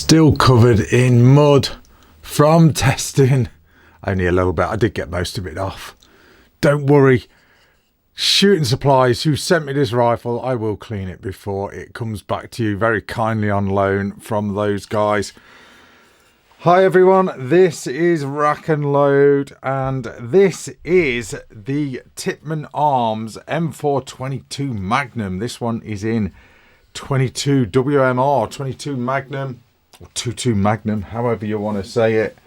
Still covered in mud from testing. Only a little bit. I did get most of it off. Don't worry. Shooting Supplies, who sent me this rifle, I will clean it before it comes back to you very kindly on loan from those guys. Hi everyone, this is RACKNLOAD and this is the Tippmann Arms M4-22 Magnum. This one is in 22 WMR, 22 Magnum, or 22 Magnum, however you want to say it.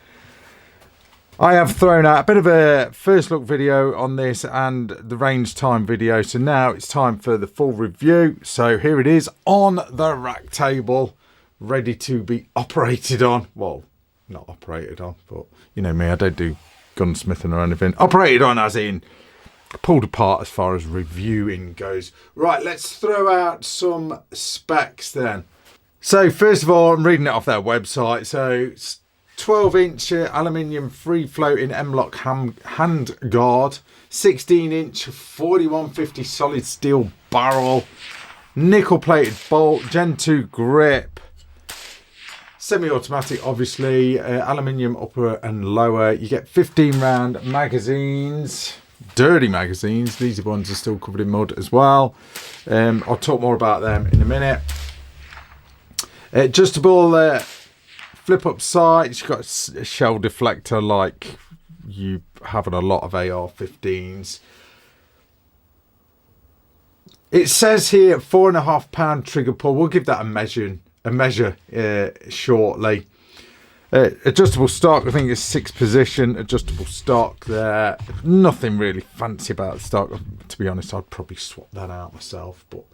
I have thrown out a bit of a first look video on this and the range time video, so now it's time for the full review. So here it is on the rack table, ready to be operated on. Well, not operated on, but you know me, I don't do gunsmithing or anything. Operated on as in pulled apart as far as reviewing goes. Right, let's throw out some specs then. So first of all, I'm reading it off their website. So 12-inch aluminium free-floating M-lock hand guard, 16-inch 4150 solid steel barrel, nickel-plated bolt, Gen 2 grip, semi-automatic obviously, aluminium upper and lower. You get 15-round magazines, dirty magazines. These ones are still covered in mud as well. I'll talk more about them in a minute. Adjustable flip up sights. You've got a shell deflector like you have on a lot of AR-15s. It says here 4.5 pound trigger pull. We'll give that a measure shortly. Adjustable stock, I think it's 6 position adjustable stock there. Nothing really fancy about the stock, to be honest. I'd probably swap that out myself, but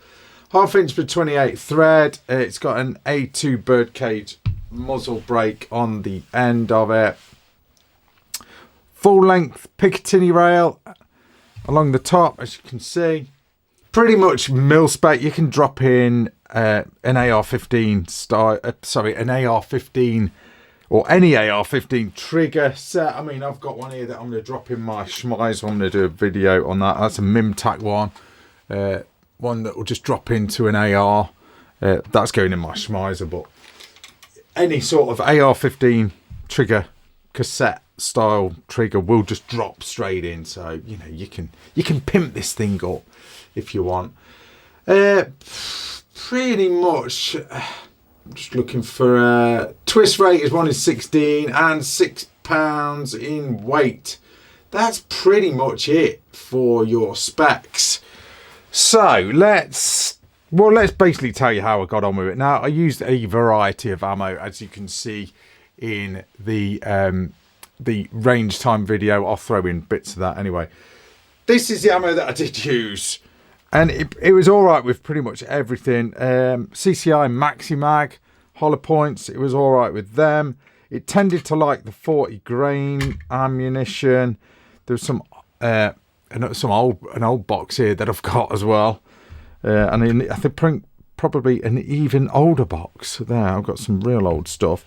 1/2 inch per 28 thread. It's got an A2 birdcage muzzle brake on the end of it. Full length Picatinny rail along the top, as you can see. Pretty much mil spec. You can drop in an AR-15 style, an AR-15 or any AR-15 trigger set. I mean, I've got one here that I'm going to drop in my Schmizer. I'm going to do a video on that. That's a Mimtac one. One that will just drop into an AR. That's going in my Schmizer, but any sort of AR-15 trigger cassette style trigger will just drop straight in. So you know you can pimp this thing up if you want. Pretty much. I'm just looking for twist rate is 1 in 16 and 6 pounds in weight. That's pretty much it for your specs. So let's basically tell you how I got on with it. Now I used a variety of ammo, as you can see in the range time video. I'll throw in bits of that anyway. This is the ammo that I did use, and it was all right with pretty much everything. CCI Maxi Mag hollow points, it was all right with them. It tended to like the 40 grain ammunition. There was some an old box here that I've got as well, and I think probably an even older box there. I've got some real old stuff.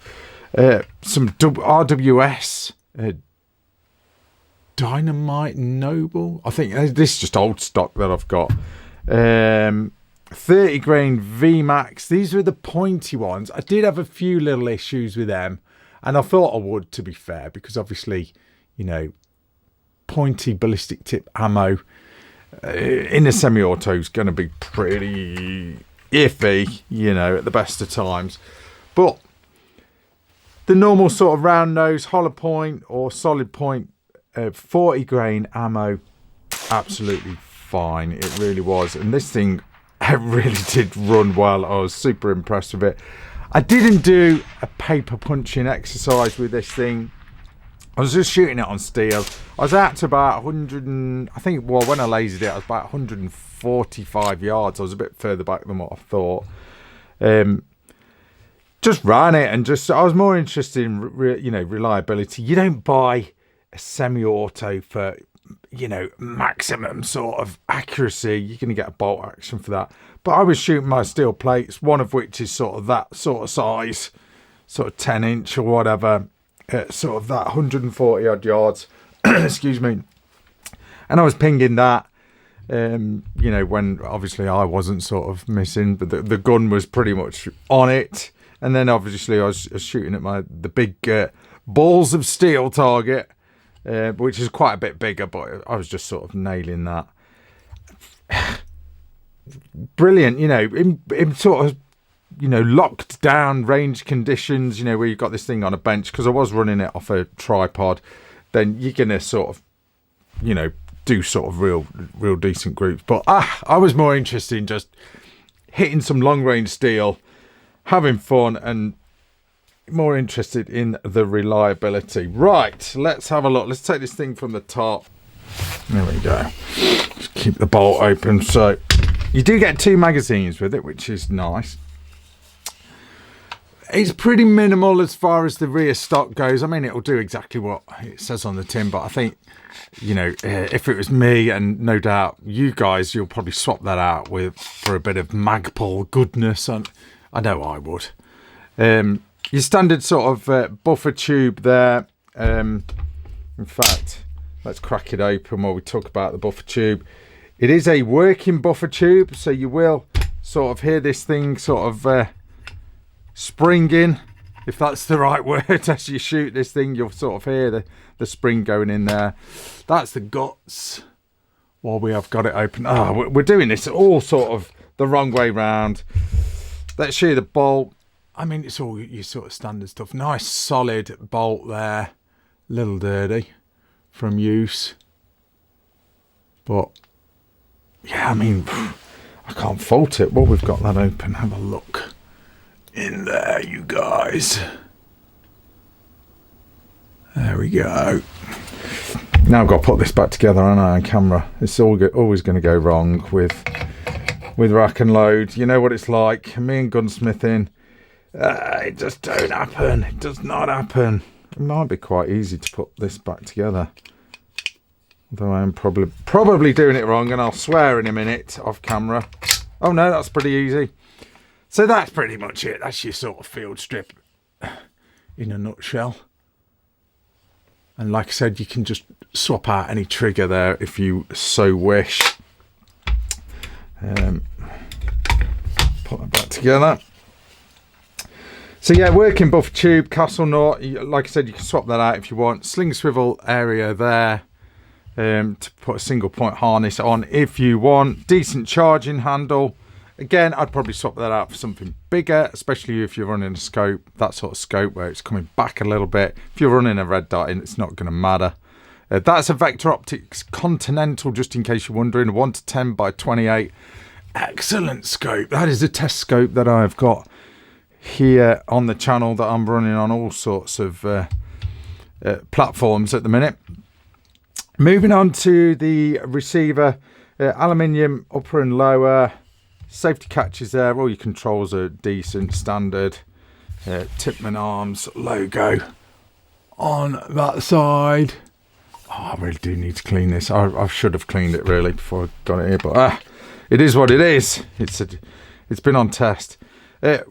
Some RWS Dynamite Noble. I think this is just old stock that I've got. 30 grain VMAX. These are the pointy ones. I did have a few little issues with them, and I thought I would, to be fair, because obviously, you know, pointy ballistic tip ammo in a semi-auto is going to be pretty iffy, you know, at the best of times. But the normal sort of round nose hollow point or solid point 40 grain ammo, absolutely fine. It really was. And this thing, it really did run well. I was super impressed with it. I didn't do a paper punching exercise with this thing. I was just shooting it on steel. I was out to about 100 and, I think, well, when I lasered it, I was about 145 yards. I was a bit further back than what I thought. Just ran it, and I was more interested in, reliability. You don't buy a semi-auto for, maximum sort of accuracy. You're going to get a bolt action for that. But I was shooting my steel plates, one of which is sort of that sort of size, sort of 10 inch or whatever. Sort of that 140 odd yards excuse me, and I was pinging that when obviously I wasn't sort of missing, but the gun was pretty much on it. And then obviously I was shooting at the big balls of steel target, which is quite a bit bigger, but I was just sort of nailing that. Brilliant, you know, in sort of, you know, locked down range conditions, you know, where you've got this thing on a bench, because I was running it off a tripod, then you're going to sort of, you know, do sort of real decent groups. But I was more interested in just hitting some long range steel, having fun, and more interested in the reliability. Right, let's have a look. Let's take this thing from the top. There we go. Just keep the bolt open. So you do get 2 magazines with it, which is nice. It's pretty minimal as far as the rear stock goes. I mean, it'll do exactly what it says on the tin, but I think, you know, if it was me, and no doubt you guys, you'll probably swap that out for a bit of Magpul goodness. I know I would. Your standard sort of buffer tube there. In fact, let's crack it open while we talk about the buffer tube. It is a working buffer tube, so you will sort of hear this thing sort of springing, if that's the right word. As you shoot this thing, you'll sort of hear the spring going in there. That's the guts while we have got it open. We're doing this all sort of the wrong way round. Let's show you the bolt. I mean, it's all your sort of standard stuff. Nice solid bolt there. Little dirty from use, but yeah, I mean, I can't fault it. Well, we've got that open. Have a look in there, you guys. There we go. Now I've got to put this back together, aren't I, on camera? It's always going to go wrong with rack and load. You know what it's like. Me and gunsmithing, it just don't happen. It does not happen. It might be quite easy to put this back together, though I am probably doing it wrong, and I'll swear in a minute off camera. Oh no, that's pretty easy. So that's pretty much it. That's your sort of field strip in a nutshell. And like I said, you can just swap out any trigger there if you so wish. Put that back together. So yeah, working buffer tube, castle knot. Like I said, you can swap that out if you want. Sling swivel area there to put a single point harness on if you want. Decent charging handle. Again, I'd probably swap that out for something bigger, especially if you're running a scope, that sort of scope where it's coming back a little bit. If you're running a red dot in, it's not going to matter. That's a Vector Optics Continental, just in case you're wondering, 1:10 by 28. Excellent scope. That is a test scope that I've got here on the channel that I'm running on all sorts of platforms at the minute. Moving on to the receiver, aluminium upper and lower. Safety catches there. All your controls are decent, standard. Tippmann Arms logo on that side. I really do need to clean this. I should have cleaned it really before I got it here, but it is what it is. It's been on test.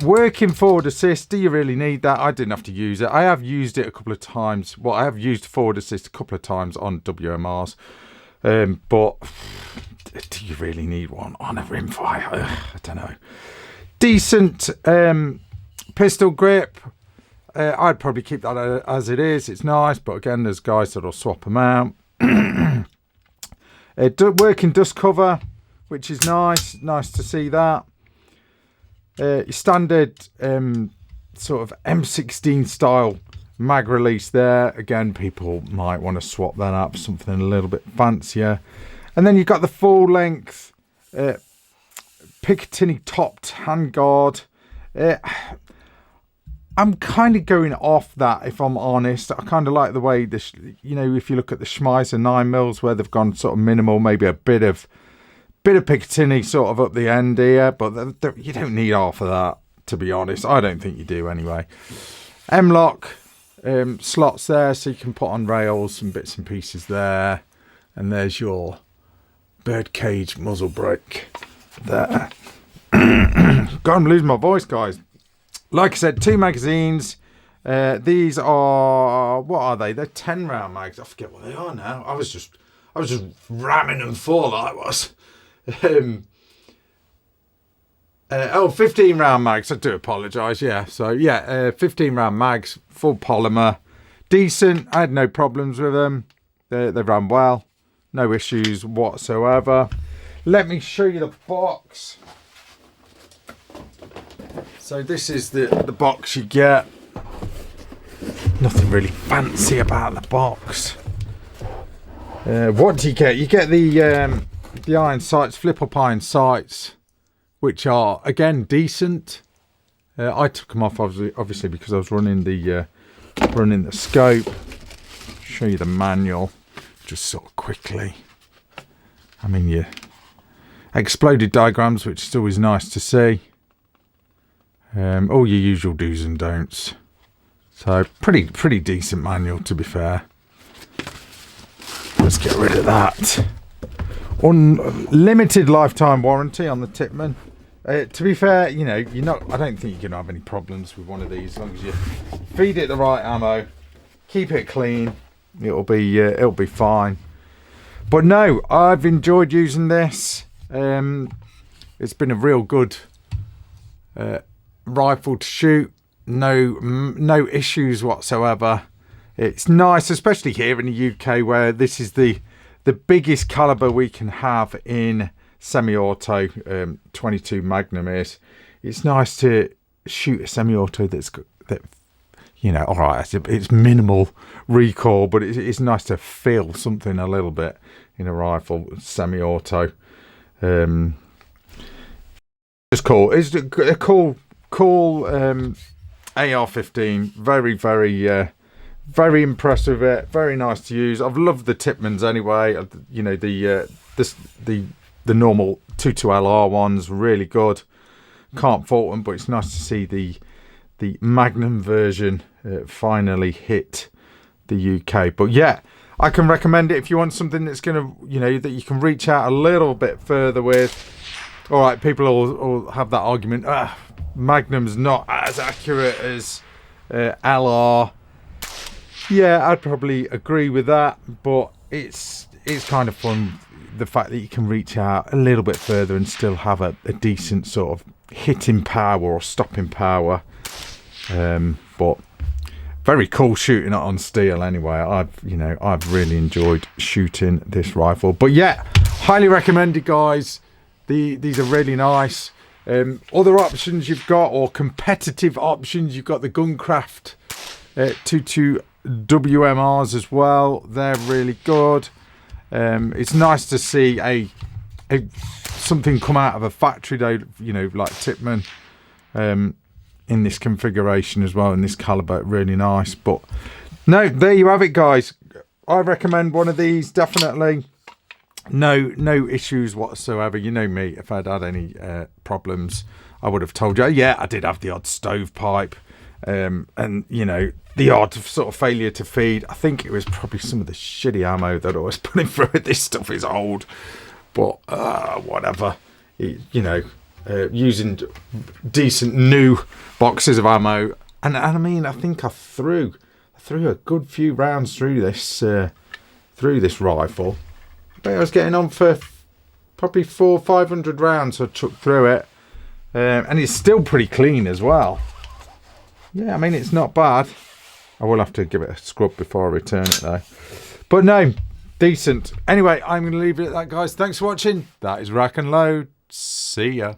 Working forward assist. Do you really need that? I didn't have to use it. I have used it a couple of times. Well, I have used forward assist a couple of times on WMRs, but do you really need one on a rimfire? I don't know. Decent pistol grip. I'd probably keep that as it is. It's nice, but again, there's guys that'll swap them out. Working dust cover, which is nice. Nice to see that. Your standard sort of M16 style mag release there. Again, people might want to swap that up for something a little bit fancier. And then you've got the full length Picatinny topped handguard. I'm kind of going off that, if I'm honest. I kind of like the way this, you know, if you look at the Schmeiser 9mm where they've gone sort of minimal, maybe a bit of Picatinny sort of up the end here, but you don't need half of that, to be honest. I don't think you do anyway. M-lock slots there, so you can put on rails and bits and pieces there. And there's your birdcage muzzle brake there. God, I'm losing my voice, guys. Like I said, 2 magazines. These are, what are they? They're 10 round mags. I forget what they are now. I was just ramming them full. I was. Oh, 15 round mags. I do apologise. Yeah. So yeah, 15 round mags, full polymer, decent. I had no problems with them. They ran well, no issues whatsoever. Let me show you the box. So this is the box you get. Nothing really fancy about the box. What do you get? You get the iron sights, flip up iron sights, which are again decent. I took them off obviously because I was running the scope. Show you the manual just sort of quickly. I mean, your exploded diagrams, which is always nice to see. All your usual do's and don'ts. So pretty decent manual, to be fair. Let's get rid of that. Unlimited lifetime warranty on the Tippmann. To be fair, you know, I don't think you're gonna have any problems with one of these as long as you feed it the right ammo, keep it clean. It'll be fine. But no, I've enjoyed using this. It's been a real good rifle to shoot. No issues whatsoever. It's nice, especially here in the UK, where this is the biggest caliber we can have in semi-auto. 22 Magnum is. It's nice to shoot a semi-auto that you know, all right, it's minimal recoil, but it's nice to feel something a little bit in a rifle, semi-auto. It's cool. It's a cool AR-15. Very impressed with it. Very nice to use. I've loved the Tippmanns anyway. You know, the normal 22LR ones, really good. Can't fault them, but it's nice to see the Magnum version finally hit the UK. But yeah, I can recommend it if you want something that's gonna, you know, that you can reach out a little bit further with. All right, people all have that argument. Magnum's not as accurate as LR. Yeah, I'd probably agree with that, but it's kind of fun, the fact that you can reach out a little bit further and still have a decent sort of hitting power or stopping power. But very cool shooting it on steel anyway. I've really enjoyed shooting this rifle. But yeah, highly recommended, guys. These are really nice. Other options you've got, or competitive options, you've got the Guncraft 22 WMRs as well. They're really good. It's nice to see something come out of a factory though, you know, like Tippmann, in this configuration as well, in this caliber. Really nice. But no, there you have it, guys. I recommend one of these, definitely. No issues whatsoever. You know me, if I'd had any problems, I would have told you. Yeah, I did have the odd stovepipe, and you know, the odd sort of failure to feed. I think it was probably some of the shitty ammo that I was putting through it. This stuff is old, but whatever. You know, using decent new boxes of ammo, and I mean, I think I threw a good few rounds through this rifle. I was getting on for probably 400-500 rounds I took through it, and it's still pretty clean as well. Yeah, I mean, it's not bad. I will have to give it a scrub before I return it though. But no, decent. Anyway, I'm going to leave it at that, guys. Thanks for watching. That is Rack and Load. See ya.